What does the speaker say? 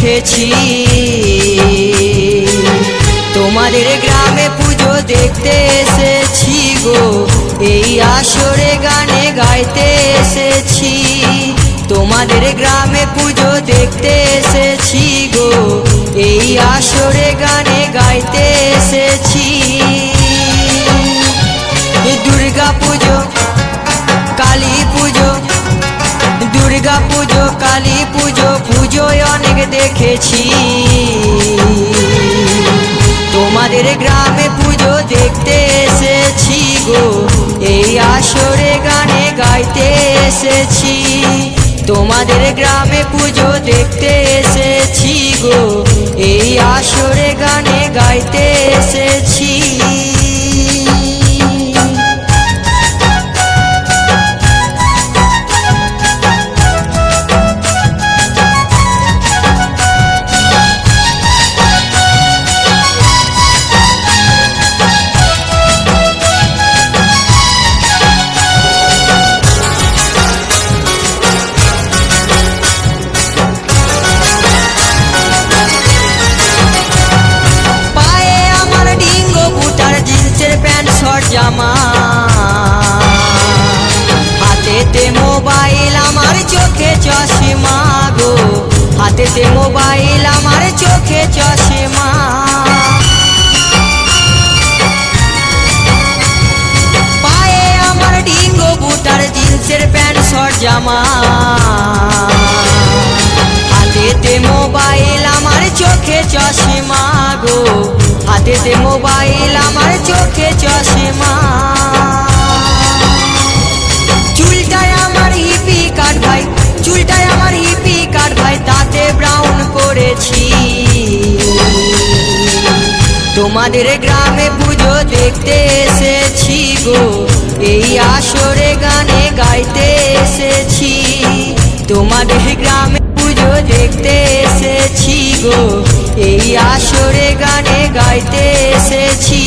দেখেছি। তোমাদের গ্রামে পুজো দেখতে এসেছি গো, এই আসরে গানে গাইতে এসেছি। তোমাদের গ্রামে পুজো দেখতে এসেছি গো, এই আসরে গানে গাইতে এসেছি। দুর্গা পুজো, কালী পুজো, দুর্গা পুজো, কালী পুজো, পুজোয় অনেক দেখেছি। তোমাদের গ্রামে পুজো দেখতে এসেছি গো, এই আসরে গানে গাইতে এসেছি। তোমাদের গ্রামে পুজো দেখতে এসেছি গো, এই আসরে গানে গাইতে এসেছি। জামা, হাতেতে মোবাইল, আমার চোখে চশমা গো, হাতেতে মোবাইল, আমার চোখে চশমা। পায়ে আমার ডিঙ্গো বুটার, জিন্সের প্যান্ট শর্ট জামা, হাতেতে মোবাইল, আমার চোখে চশমা গো, হাতেতে মোবাইল, আমার চোখে চশমা। চুলটায় আমার হিপি কাট ভাই, চুলটায় আমার হিপি কাট ভাই, তাতে ব্রাউন করেছি। তোমাদের গ্রামে পুজো দেখতে এসেছি গো, এই আসরে গানে গাইতে এসেছি। তোমাদের গ্রামে পুজো দেখতে এসেছি গো, এই আসরে গানে গাইতে এসেছি।